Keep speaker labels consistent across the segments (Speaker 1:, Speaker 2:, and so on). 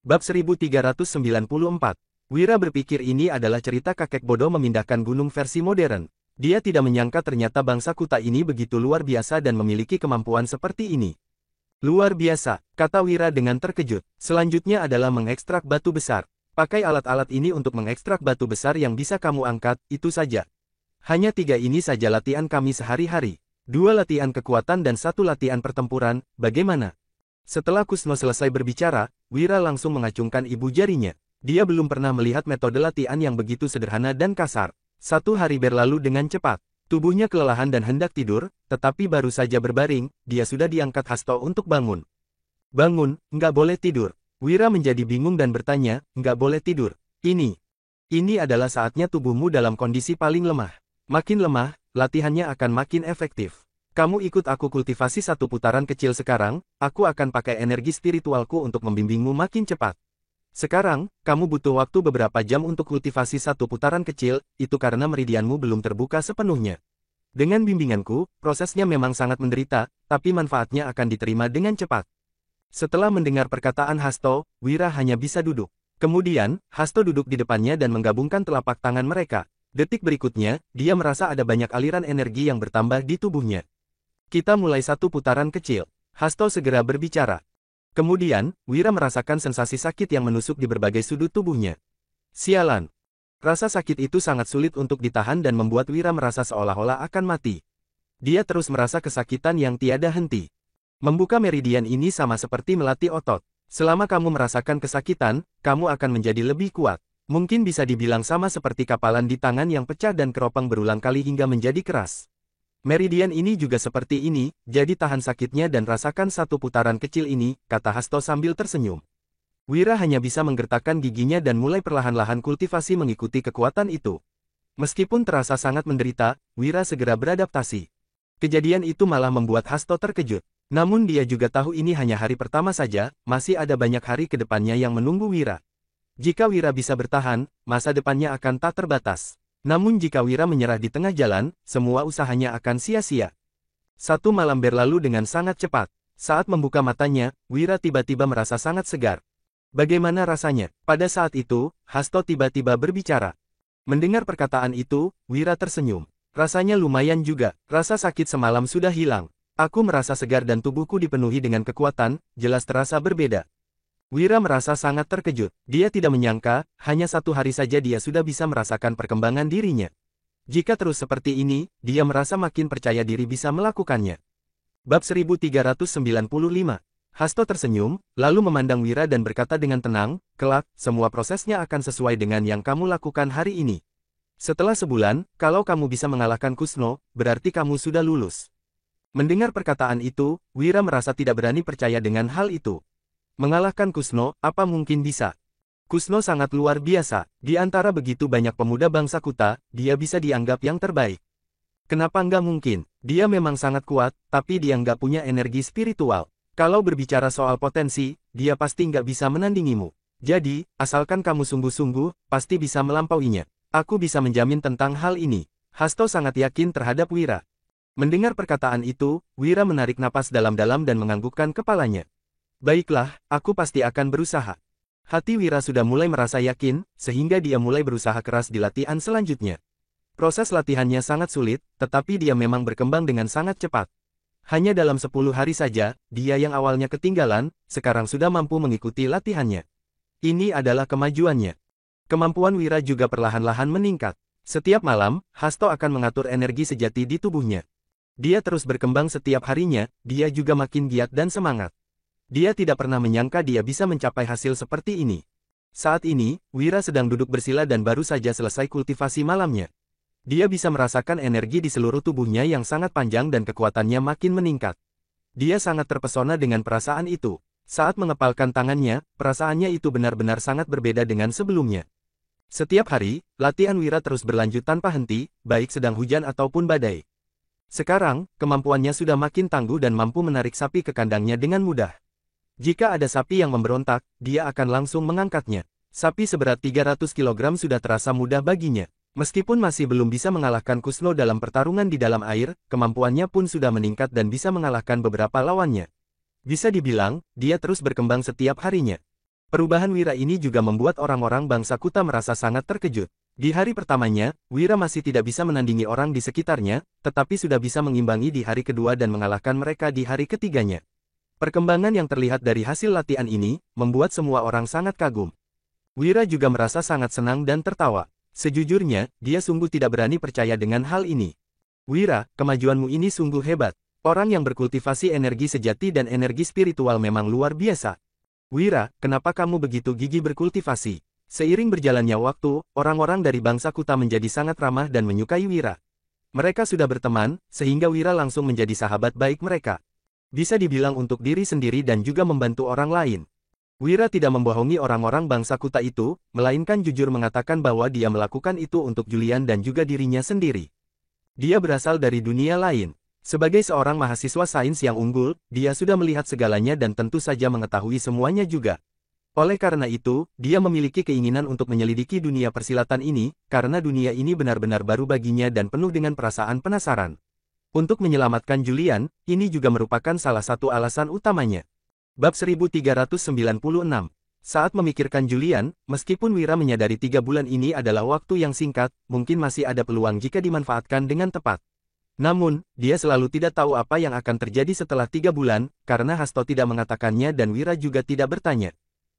Speaker 1: Bab 1394. Wira berpikir ini adalah cerita kakek bodoh memindahkan gunung versi modern. Dia tidak menyangka ternyata bangsa kuta ini begitu luar biasa dan memiliki kemampuan seperti ini. Luar biasa, kata Wira dengan terkejut. Selanjutnya adalah mengekstrak batu besar. Pakai alat-alat ini untuk mengekstrak batu besar yang bisa kamu angkat, itu saja. Hanya 3 ini saja latihan kami sehari-hari. 2 latihan kekuatan dan 1 latihan pertempuran, bagaimana? Setelah Kusno selesai berbicara, Wira langsung mengacungkan ibu jarinya. Dia belum pernah melihat metode latihan yang begitu sederhana dan kasar. 1 hari berlalu dengan cepat. Tubuhnya kelelahan dan hendak tidur, tetapi baru saja berbaring, dia sudah diangkat Hasto untuk bangun. Bangun, nggak boleh tidur. Wira menjadi bingung dan bertanya, nggak boleh tidur. Ini adalah saatnya tubuhmu dalam kondisi paling lemah. Makin lemah, latihannya akan makin efektif. Kamu ikut aku kultivasi 1 putaran kecil sekarang, aku akan pakai energi spiritualku untuk membimbingmu makin cepat. Sekarang, kamu butuh waktu beberapa jam untuk kultivasi 1 putaran kecil, itu karena meridianmu belum terbuka sepenuhnya. Dengan bimbinganku, prosesnya memang sangat menderita, tapi manfaatnya akan diterima dengan cepat. Setelah mendengar perkataan Hasto, Wira hanya bisa duduk. Kemudian, Hasto duduk di depannya dan menggabungkan telapak tangan mereka. Detik berikutnya, dia merasa ada banyak aliran energi yang bertambah di tubuhnya. Kita mulai 1 putaran kecil. Hasto segera berbicara. Kemudian, Wira merasakan sensasi sakit yang menusuk di berbagai sudut tubuhnya. Sialan. Rasa sakit itu sangat sulit untuk ditahan dan membuat Wira merasa seolah-olah akan mati. Dia terus merasa kesakitan yang tiada henti. Membuka meridian ini sama seperti melatih otot. Selama kamu merasakan kesakitan, kamu akan menjadi lebih kuat. Mungkin bisa dibilang sama seperti kapalan di tangan yang pecah dan keropang berulang kali hingga menjadi keras. Meridian ini juga seperti ini, jadi tahan sakitnya dan rasakan 1 putaran kecil ini, kata Hasto sambil tersenyum. Wira hanya bisa menggertakkan giginya dan mulai perlahan-lahan kultivasi mengikuti kekuatan itu. Meskipun terasa sangat menderita, Wira segera beradaptasi. Kejadian itu malah membuat Hasto terkejut. Namun dia juga tahu ini hanya hari pertama saja, masih ada banyak hari ke depannya yang menunggu Wira. Jika Wira bisa bertahan, masa depannya akan tak terbatas. Namun jika Wira menyerah di tengah jalan, semua usahanya akan sia-sia. 1 malam berlalu dengan sangat cepat. Saat membuka matanya, Wira tiba-tiba merasa sangat segar. Bagaimana rasanya? Pada saat itu, Hasto tiba-tiba berbicara. Mendengar perkataan itu, Wira tersenyum. Rasanya lumayan juga, rasa sakit semalam sudah hilang. Aku merasa segar dan tubuhku dipenuhi dengan kekuatan, jelas terasa berbeda. Wira merasa sangat terkejut. Dia tidak menyangka, hanya 1 hari saja dia sudah bisa merasakan perkembangan dirinya. Jika terus seperti ini, dia merasa makin percaya diri bisa melakukannya. Bab 1395. Hasto tersenyum, lalu memandang Wira dan berkata dengan tenang, kelak, semua prosesnya akan sesuai dengan yang kamu lakukan hari ini. Setelah sebulan, kalau kamu bisa mengalahkan Kusno, berarti kamu sudah lulus. Mendengar perkataan itu, Wira merasa tidak berani percaya dengan hal itu. Mengalahkan Kusno, apa mungkin bisa? Kusno sangat luar biasa, di antara begitu banyak pemuda bangsa kuta, dia bisa dianggap yang terbaik. Kenapa nggak mungkin? Dia memang sangat kuat, tapi dia nggak punya energi spiritual. Kalau berbicara soal potensi, dia pasti nggak bisa menandingimu. Jadi, asalkan kamu sungguh-sungguh, pasti bisa melampauinya. Aku bisa menjamin tentang hal ini. Hasto sangat yakin terhadap Wira. Mendengar perkataan itu, Wira menarik napas dalam-dalam dan menganggukkan kepalanya. Baiklah, aku pasti akan berusaha. Hati Wira sudah mulai merasa yakin, sehingga dia mulai berusaha keras di latihan selanjutnya. Proses latihannya sangat sulit, tetapi dia memang berkembang dengan sangat cepat. Hanya dalam 10 hari saja, dia yang awalnya ketinggalan, sekarang sudah mampu mengikuti latihannya. Ini adalah kemajuannya. Kemampuan Wira juga perlahan-lahan meningkat. Setiap malam, Hasto akan mengatur energi sejati di tubuhnya. Dia terus berkembang setiap harinya, dia juga makin giat dan semangat. Dia tidak pernah menyangka dia bisa mencapai hasil seperti ini. Saat ini, Wira sedang duduk bersila dan baru saja selesai kultivasi malamnya. Dia bisa merasakan energi di seluruh tubuhnya yang sangat panjang dan kekuatannya makin meningkat. Dia sangat terpesona dengan perasaan itu. Saat mengepalkan tangannya, perasaannya itu benar-benar sangat berbeda dengan sebelumnya. Setiap hari, latihan Wira terus berlanjut tanpa henti, baik sedang hujan ataupun badai. Sekarang, kemampuannya sudah makin tangguh dan mampu menarik sapi ke kandangnya dengan mudah. Jika ada sapi yang memberontak, dia akan langsung mengangkatnya. Sapi seberat 300 kg sudah terasa mudah baginya. Meskipun masih belum bisa mengalahkan Kusno dalam pertarungan di dalam air, kemampuannya pun sudah meningkat dan bisa mengalahkan beberapa lawannya. Bisa dibilang, dia terus berkembang setiap harinya. Perubahan Wira ini juga membuat orang-orang bangsa Kuta merasa sangat terkejut. Di hari pertamanya, Wira masih tidak bisa menandingi orang di sekitarnya, tetapi sudah bisa mengimbangi di hari kedua dan mengalahkan mereka di hari ketiganya. Perkembangan yang terlihat dari hasil latihan ini, membuat semua orang sangat kagum. Wira juga merasa sangat senang dan tertawa. Sejujurnya, dia sungguh tidak berani percaya dengan hal ini. Wira, kemajuanmu ini sungguh hebat. Orang yang berkultivasi energi sejati dan energi spiritual memang luar biasa. Wira, kenapa kamu begitu gigih berkultivasi? Seiring berjalannya waktu, orang-orang dari bangsa Kuta menjadi sangat ramah dan menyukai Wira. Mereka sudah berteman, sehingga Wira langsung menjadi sahabat baik mereka. Bisa dibilang untuk diri sendiri dan juga membantu orang lain. Wira tidak membohongi orang-orang bangsa Kuta itu, melainkan jujur mengatakan bahwa dia melakukan itu untuk Julian dan juga dirinya sendiri. Dia berasal dari dunia lain. Sebagai seorang mahasiswa sains yang unggul, dia sudah melihat segalanya dan tentu saja mengetahui semuanya juga. Oleh karena itu, dia memiliki keinginan untuk menyelidiki dunia persilatan ini, karena dunia ini benar-benar baru baginya dan penuh dengan perasaan penasaran. Untuk menyelamatkan Julian, ini juga merupakan salah satu alasan utamanya. Bab 1396. Saat memikirkan Julian, meskipun Wira menyadari 3 bulan ini adalah waktu yang singkat, mungkin masih ada peluang jika dimanfaatkan dengan tepat. Namun, dia selalu tidak tahu apa yang akan terjadi setelah 3 bulan, karena Hasto tidak mengatakannya dan Wira juga tidak bertanya.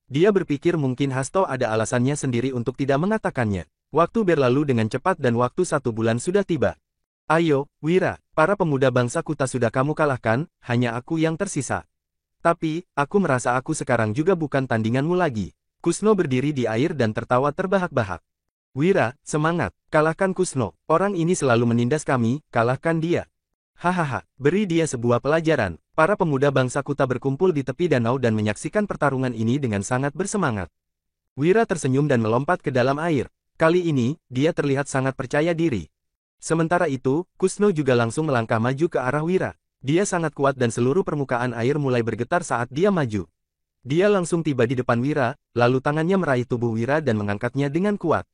Speaker 1: Dia berpikir mungkin Hasto ada alasannya sendiri untuk tidak mengatakannya. Waktu berlalu dengan cepat dan waktu 1 bulan sudah tiba. Ayo, Wira, para pemuda bangsa Kuta sudah kamu kalahkan, hanya aku yang tersisa. Tapi, aku merasa aku sekarang juga bukan tandinganmu lagi. Kusno berdiri di air dan tertawa terbahak-bahak. Wira, semangat, kalahkan Kusno, orang ini selalu menindas kami, kalahkan dia. Hahaha, beri dia sebuah pelajaran. Para pemuda bangsa Kuta berkumpul di tepi danau dan menyaksikan pertarungan ini dengan sangat bersemangat. Wira tersenyum dan melompat ke dalam air. Kali ini, dia terlihat sangat percaya diri. Sementara itu, Kusno juga langsung melangkah maju ke arah Wira. Dia sangat kuat dan seluruh permukaan air mulai bergetar saat dia maju. Dia langsung tiba di depan Wira, lalu tangannya meraih tubuh Wira dan mengangkatnya dengan kuat.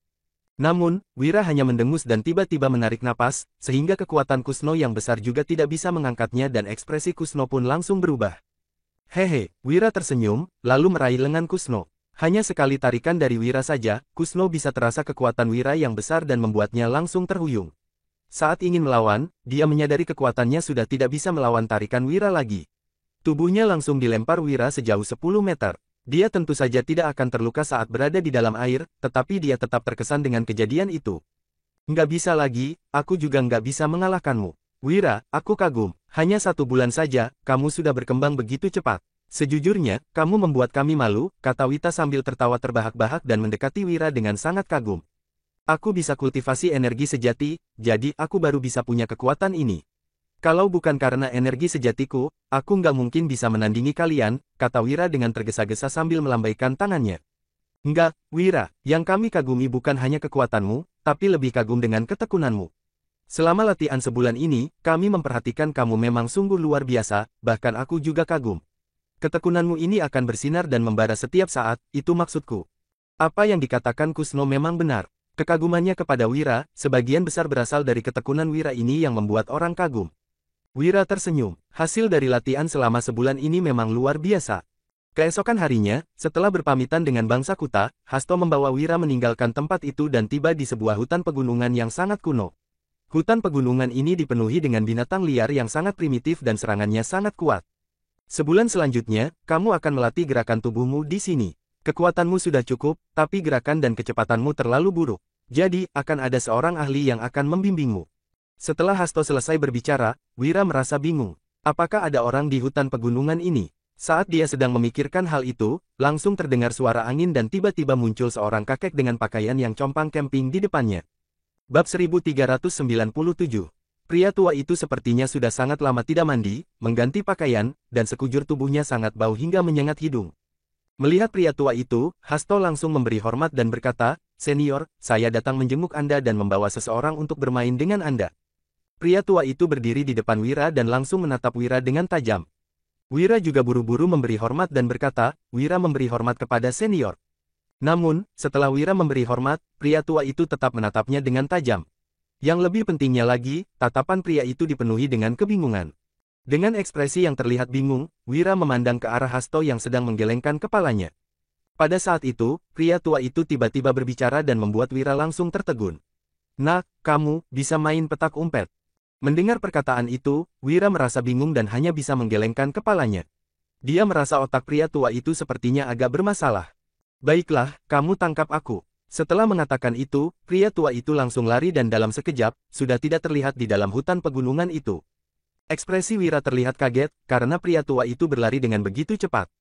Speaker 1: Namun, Wira hanya mendengus dan tiba-tiba menarik napas, sehingga kekuatan Kusno yang besar juga tidak bisa mengangkatnya dan ekspresi Kusno pun langsung berubah. Hehe, Wira tersenyum, lalu meraih lengan Kusno. Hanya sekali tarikan dari Wira saja, Kusno bisa terasa kekuatan Wira yang besar dan membuatnya langsung terhuyung. Saat ingin melawan, dia menyadari kekuatannya sudah tidak bisa melawan tarikan Wira lagi. Tubuhnya langsung dilempar Wira sejauh 10 meter. Dia tentu saja tidak akan terluka saat berada di dalam air, tetapi dia tetap terkesan dengan kejadian itu. Nggak bisa lagi, aku juga nggak bisa mengalahkanmu. Wira, aku kagum. Hanya 1 bulan saja, kamu sudah berkembang begitu cepat. Sejujurnya, kamu membuat kami malu, kata Wita sambil tertawa terbahak-bahak dan mendekati Wira dengan sangat kagum. Aku bisa kultivasi energi sejati, jadi aku baru bisa punya kekuatan ini. Kalau bukan karena energi sejatiku, aku nggak mungkin bisa menandingi kalian, kata Wira dengan tergesa-gesa sambil melambaikan tangannya. Enggak, Wira, yang kami kagumi bukan hanya kekuatanmu, tapi lebih kagum dengan ketekunanmu. Selama latihan sebulan ini, kami memperhatikan kamu memang sungguh luar biasa, bahkan aku juga kagum. Ketekunanmu ini akan bersinar dan membara setiap saat, itu maksudku. Apa yang dikatakan Kusno memang benar. Kekagumannya kepada Wira, sebagian besar berasal dari ketekunan Wira ini yang membuat orang kagum. Wira tersenyum. Hasil dari latihan selama sebulan ini memang luar biasa. Keesokan harinya, setelah berpamitan dengan bangsa Kuta, Hasto membawa Wira meninggalkan tempat itu dan tiba di sebuah hutan pegunungan yang sangat kuno. Hutan pegunungan ini dipenuhi dengan binatang liar yang sangat primitif dan serangannya sangat kuat. Sebulan selanjutnya, kamu akan melatih gerakan tubuhmu di sini. Kekuatanmu sudah cukup, tapi gerakan dan kecepatanmu terlalu buruk. Jadi, akan ada seorang ahli yang akan membimbingmu. Setelah Hasto selesai berbicara, Wira merasa bingung. Apakah ada orang di hutan pegunungan ini? Saat dia sedang memikirkan hal itu, langsung terdengar suara angin dan tiba-tiba muncul seorang kakek dengan pakaian yang compang camping di depannya. Bab 1397. Pria tua itu sepertinya sudah sangat lama tidak mandi, mengganti pakaian, dan sekujur tubuhnya sangat bau hingga menyengat hidung. Melihat pria tua itu, Hasto langsung memberi hormat dan berkata, "Senior, saya datang menjenguk Anda dan membawa seseorang untuk bermain dengan Anda." Pria tua itu berdiri di depan Wira dan langsung menatap Wira dengan tajam. Wira juga buru-buru memberi hormat dan berkata, "Wira memberi hormat kepada senior." Namun, setelah Wira memberi hormat, pria tua itu tetap menatapnya dengan tajam. Yang lebih pentingnya lagi, tatapan pria itu dipenuhi dengan kebingungan. Dengan ekspresi yang terlihat bingung, Wira memandang ke arah Hasto yang sedang menggelengkan kepalanya. Pada saat itu, pria tua itu tiba-tiba berbicara dan membuat Wira langsung tertegun. "Nak, kamu bisa main petak umpet." Mendengar perkataan itu, Wira merasa bingung dan hanya bisa menggelengkan kepalanya. Dia merasa otak pria tua itu sepertinya agak bermasalah. "Baiklah, kamu tangkap aku." Setelah mengatakan itu, pria tua itu langsung lari dan dalam sekejap, sudah tidak terlihat di dalam hutan pegunungan itu. Ekspresi Wira terlihat kaget, karena pria tua itu berlari dengan begitu cepat.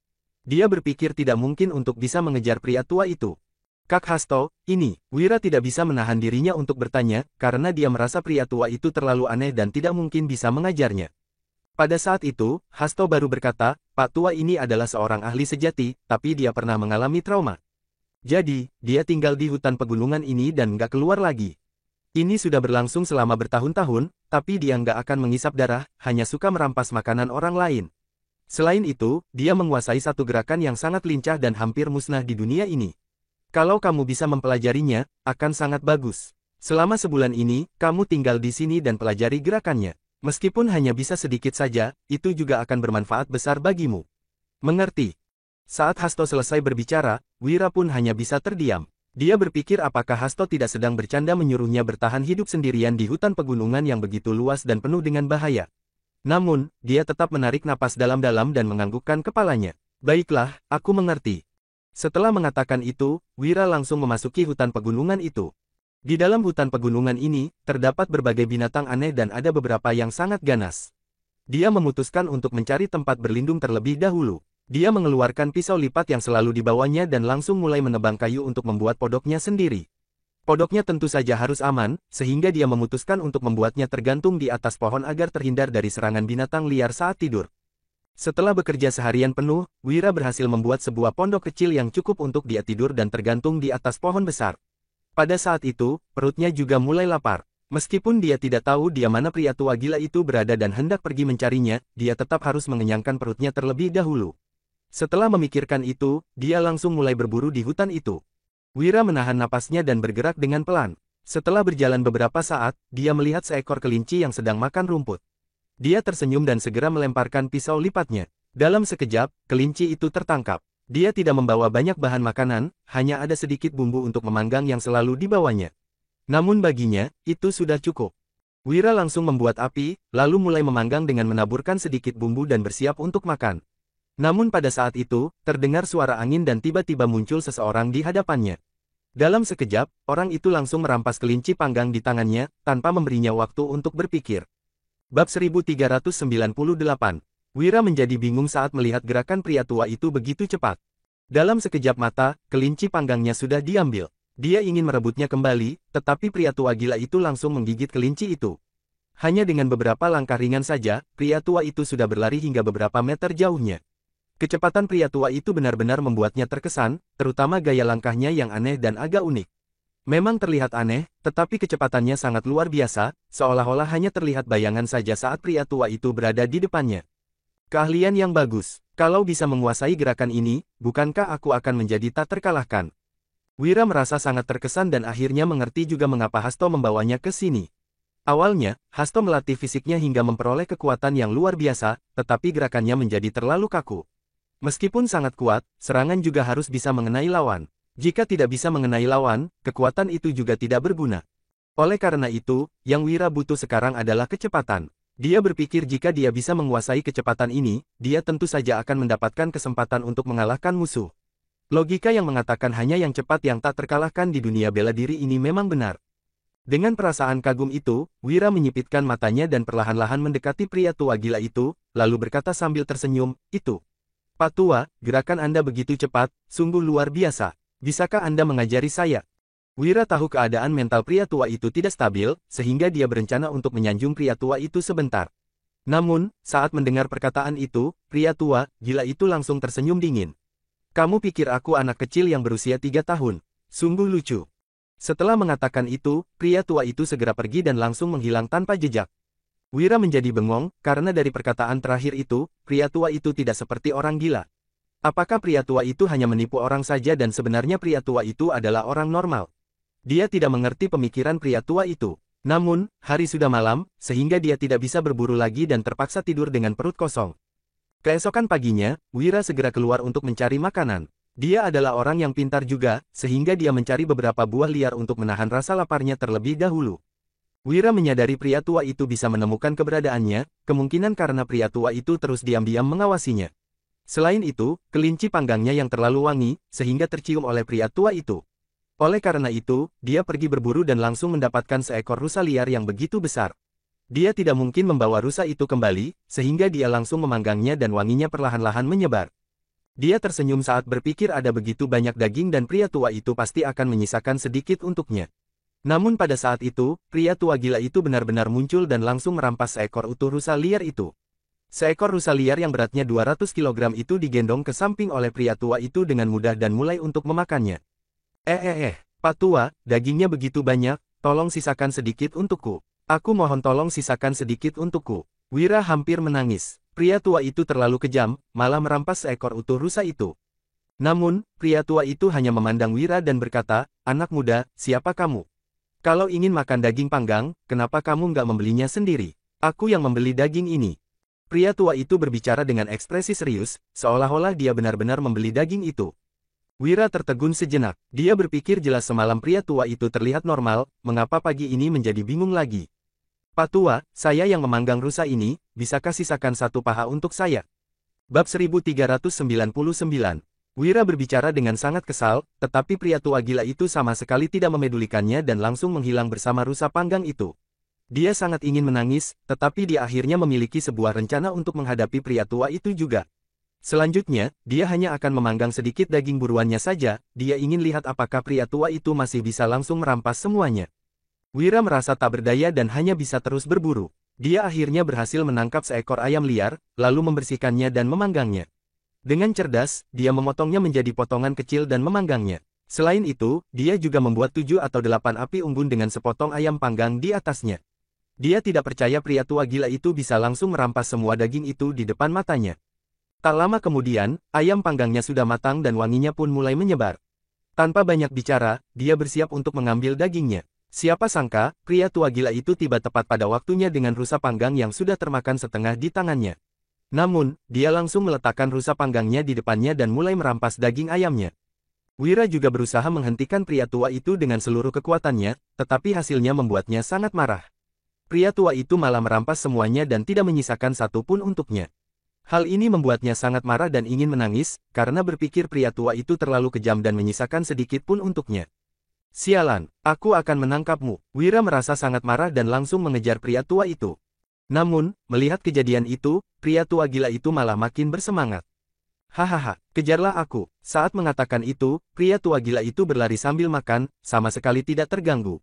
Speaker 1: Dia berpikir tidak mungkin untuk bisa mengejar pria tua itu. "Kak Hasto, ini," Wira tidak bisa menahan dirinya untuk bertanya, karena dia merasa pria tua itu terlalu aneh dan tidak mungkin bisa mengajarnya. Pada saat itu, Hasto baru berkata, "Pak tua ini adalah seorang ahli sejati, tapi dia pernah mengalami trauma. Jadi, dia tinggal di hutan pegunungan ini dan nggak keluar lagi. Ini sudah berlangsung selama bertahun-tahun, tapi dia nggak akan mengisap darah, hanya suka merampas makanan orang lain. Selain itu, dia menguasai satu gerakan yang sangat lincah dan hampir musnah di dunia ini. Kalau kamu bisa mempelajarinya, akan sangat bagus. Selama sebulan ini, kamu tinggal di sini dan pelajari gerakannya. Meskipun hanya bisa sedikit saja, itu juga akan bermanfaat besar bagimu." "Mengerti." Saat Hasto selesai berbicara, Wira pun hanya bisa terdiam. Dia berpikir apakah Hasto tidak sedang bercanda menyuruhnya bertahan hidup sendirian di hutan pegunungan yang begitu luas dan penuh dengan bahaya. Namun, dia tetap menarik napas dalam-dalam dan menganggukkan kepalanya. "Baiklah, aku mengerti." Setelah mengatakan itu, Wira langsung memasuki hutan pegunungan itu. Di dalam hutan pegunungan ini, terdapat berbagai binatang aneh dan ada beberapa yang sangat ganas. Dia memutuskan untuk mencari tempat berlindung terlebih dahulu. Dia mengeluarkan pisau lipat yang selalu dibawanya dan langsung mulai menebang kayu untuk membuat podoknya sendiri. Podoknya tentu saja harus aman, sehingga dia memutuskan untuk membuatnya tergantung di atas pohon agar terhindar dari serangan binatang liar saat tidur. Setelah bekerja seharian penuh, Wira berhasil membuat sebuah pondok kecil yang cukup untuk dia tidur dan tergantung di atas pohon besar. Pada saat itu, perutnya juga mulai lapar. Meskipun dia tidak tahu di mana pria tua gila itu berada dan hendak pergi mencarinya, dia tetap harus mengenyangkan perutnya terlebih dahulu. Setelah memikirkan itu, dia langsung mulai berburu di hutan itu. Wira menahan napasnya dan bergerak dengan pelan. Setelah berjalan beberapa saat, dia melihat seekor kelinci yang sedang makan rumput. Dia tersenyum dan segera melemparkan pisau lipatnya. Dalam sekejap, kelinci itu tertangkap. Dia tidak membawa banyak bahan makanan, hanya ada sedikit bumbu untuk memanggang yang selalu dibawanya. Namun baginya, itu sudah cukup. Wira langsung membuat api, lalu mulai memanggang dengan menaburkan sedikit bumbu dan bersiap untuk makan. Namun pada saat itu, terdengar suara angin dan tiba-tiba muncul seseorang di hadapannya. Dalam sekejap, orang itu langsung merampas kelinci panggang di tangannya, tanpa memberinya waktu untuk berpikir. Bab 1398. Wira menjadi bingung saat melihat gerakan pria tua itu begitu cepat. Dalam sekejap mata, kelinci panggangnya sudah diambil. Dia ingin merebutnya kembali, tetapi pria tua gila itu langsung menggigit kelinci itu. Hanya dengan beberapa langkah ringan saja, pria tua itu sudah berlari hingga beberapa meter jauhnya. Kecepatan pria tua itu benar-benar membuatnya terkesan, terutama gaya langkahnya yang aneh dan agak unik. Memang terlihat aneh, tetapi kecepatannya sangat luar biasa, seolah-olah hanya terlihat bayangan saja saat pria tua itu berada di depannya. Keahlian yang bagus. Kalau bisa menguasai gerakan ini, bukankah aku akan menjadi tak terkalahkan? Wira merasa sangat terkesan dan akhirnya mengerti juga mengapa Hasto membawanya ke sini. Awalnya, Hasto melatih fisiknya hingga memperoleh kekuatan yang luar biasa, tetapi gerakannya menjadi terlalu kaku. Meskipun sangat kuat, serangan juga harus bisa mengenai lawan. Jika tidak bisa mengenai lawan, kekuatan itu juga tidak berguna. Oleh karena itu, yang Wira butuh sekarang adalah kecepatan. Dia berpikir jika dia bisa menguasai kecepatan ini, dia tentu saja akan mendapatkan kesempatan untuk mengalahkan musuh. Logika yang mengatakan hanya yang cepat yang tak terkalahkan di dunia bela diri ini memang benar. Dengan perasaan kagum itu, Wira menyipitkan matanya dan perlahan-lahan mendekati pria tua gila itu, lalu berkata sambil tersenyum, "Itu. Pak tua, gerakan Anda begitu cepat, sungguh luar biasa. Bisakah Anda mengajari saya?" Wira tahu keadaan mental pria tua itu tidak stabil, sehingga dia berencana untuk menyanjung pria tua itu sebentar. Namun, saat mendengar perkataan itu, pria tua gila itu langsung tersenyum dingin. "Kamu pikir aku anak kecil yang berusia 3 tahun? Sungguh lucu." Setelah mengatakan itu, pria tua itu segera pergi dan langsung menghilang tanpa jejak. Wira menjadi bengong, karena dari perkataan terakhir itu, pria tua itu tidak seperti orang gila. Apakah pria tua itu hanya menipu orang saja dan sebenarnya pria tua itu adalah orang normal? Dia tidak mengerti pemikiran pria tua itu. Namun, hari sudah malam, sehingga dia tidak bisa berburu lagi dan terpaksa tidur dengan perut kosong. Keesokan paginya, Wira segera keluar untuk mencari makanan. Dia adalah orang yang pintar juga, sehingga dia mencari beberapa buah liar untuk menahan rasa laparnya terlebih dahulu. Wira menyadari pria tua itu bisa menemukan keberadaannya, kemungkinan karena pria tua itu terus diam-diam mengawasinya. Selain itu, kelinci panggangnya yang terlalu wangi, sehingga tercium oleh pria tua itu. Oleh karena itu, dia pergi berburu dan langsung mendapatkan seekor rusa liar yang begitu besar. Dia tidak mungkin membawa rusa itu kembali, sehingga dia langsung memanggangnya dan wanginya perlahan-lahan menyebar. Dia tersenyum saat berpikir ada begitu banyak daging dan pria tua itu pasti akan menyisakan sedikit untuknya. Namun pada saat itu, pria tua gila itu benar-benar muncul dan langsung merampas seekor utuh rusa liar itu. Seekor rusa liar yang beratnya 200 kg itu digendong ke samping oleh pria tua itu dengan mudah dan mulai untuk memakannya. Pak Tua, dagingnya begitu banyak, tolong sisakan sedikit untukku. Aku mohon tolong sisakan sedikit untukku. Wira hampir menangis. Pria tua itu terlalu kejam, malah merampas seekor utuh rusa itu. Namun, pria tua itu hanya memandang Wira dan berkata, "Anak muda, siapa kamu? Kalau ingin makan daging panggang, kenapa kamu nggak membelinya sendiri? Aku yang membeli daging ini." Pria tua itu berbicara dengan ekspresi serius, seolah-olah dia benar-benar membeli daging itu. Wira tertegun sejenak. Dia berpikir jelas semalam pria tua itu terlihat normal, mengapa pagi ini menjadi bingung lagi. "Pak Tua, saya yang memanggang rusa ini, bisakah sisakan satu paha untuk saya?" Bab 1399. Wira berbicara dengan sangat kesal, tetapi pria tua gila itu sama sekali tidak memedulikannya dan langsung menghilang bersama rusa panggang itu. Dia sangat ingin menangis, tetapi dia akhirnya memiliki sebuah rencana untuk menghadapi pria tua itu juga. Selanjutnya, dia hanya akan memanggang sedikit daging buruannya saja, dia ingin lihat apakah pria tua itu masih bisa langsung merampas semuanya. Wira merasa tak berdaya dan hanya bisa terus berburu. Dia akhirnya berhasil menangkap seekor ayam liar, lalu membersihkannya dan memanggangnya. Dengan cerdas, dia memotongnya menjadi potongan kecil dan memanggangnya. Selain itu, dia juga membuat 7 atau 8 api unggun dengan sepotong ayam panggang di atasnya. Dia tidak percaya pria tua gila itu bisa langsung merampas semua daging itu di depan matanya. Tak lama kemudian, ayam panggangnya sudah matang dan wanginya pun mulai menyebar. Tanpa banyak bicara, dia bersiap untuk mengambil dagingnya. Siapa sangka, pria tua gila itu tiba tepat pada waktunya dengan rusa panggang yang sudah termakan setengah di tangannya. Namun, dia langsung meletakkan rusa panggangnya di depannya dan mulai merampas daging ayamnya. Wira juga berusaha menghentikan pria tua itu dengan seluruh kekuatannya, tetapi hasilnya membuatnya sangat marah. Pria tua itu malah merampas semuanya dan tidak menyisakan satu pun untuknya. Hal ini membuatnya sangat marah dan ingin menangis, karena berpikir pria tua itu terlalu kejam dan menyisakan sedikit pun untuknya. "Sialan, aku akan menangkapmu." Wira merasa sangat marah dan langsung mengejar pria tua itu. Namun, melihat kejadian itu, pria tua gila itu malah makin bersemangat. "Hahaha, kejarlah aku." Saat mengatakan itu, pria tua gila itu berlari sambil makan, sama sekali tidak terganggu.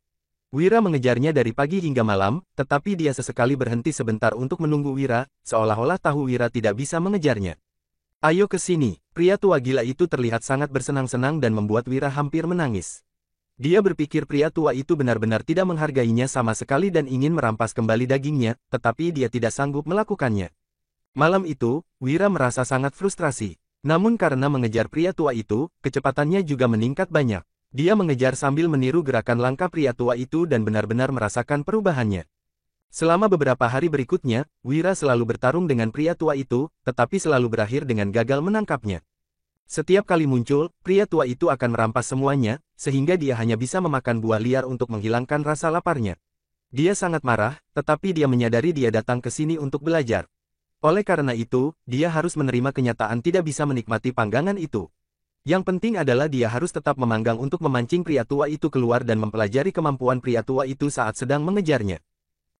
Speaker 1: Wira mengejarnya dari pagi hingga malam, tetapi dia sesekali berhenti sebentar untuk menunggu Wira, seolah-olah tahu Wira tidak bisa mengejarnya. "Ayo ke sini." Pria tua gila itu terlihat sangat bersenang-senang dan membuat Wira hampir menangis. Dia berpikir pria tua itu benar-benar tidak menghargainya sama sekali dan ingin merampas kembali dagingnya, tetapi dia tidak sanggup melakukannya. Malam itu, Wira merasa sangat frustrasi. Namun karena mengejar pria tua itu, kecepatannya juga meningkat banyak. Dia mengejar sambil meniru gerakan langkah pria tua itu dan benar-benar merasakan perubahannya. Selama beberapa hari berikutnya, Wira selalu bertarung dengan pria tua itu, tetapi selalu berakhir dengan gagal menangkapnya. Setiap kali muncul, pria tua itu akan merampas semuanya, sehingga dia hanya bisa memakan buah liar untuk menghilangkan rasa laparnya. Dia sangat marah, tetapi dia menyadari dia datang ke sini untuk belajar. Oleh karena itu, dia harus menerima kenyataan tidak bisa menikmati panggangan itu. Yang penting adalah dia harus tetap memanggang untuk memancing pria tua itu keluar dan mempelajari kemampuan pria tua itu saat sedang mengejarnya.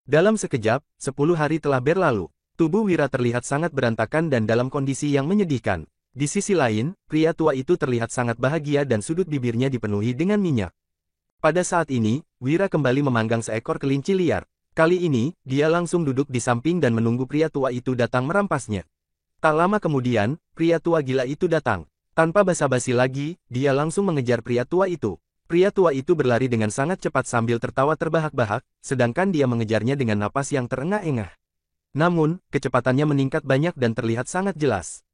Speaker 1: Dalam sekejap, 10 hari telah berlalu. Tubuh Wira terlihat sangat berantakan dan dalam kondisi yang menyedihkan. Di sisi lain, pria tua itu terlihat sangat bahagia dan sudut bibirnya dipenuhi dengan minyak. Pada saat ini, Wira kembali memanggang seekor kelinci liar. Kali ini, dia langsung duduk di samping dan menunggu pria tua itu datang merampasnya. Tak lama kemudian, pria tua gila itu datang. Tanpa basa-basi lagi, dia langsung mengejar pria tua itu. Pria tua itu berlari dengan sangat cepat sambil tertawa terbahak-bahak, sedangkan dia mengejarnya dengan napas yang terengah-engah. Namun, kecepatannya meningkat banyak dan terlihat sangat jelas.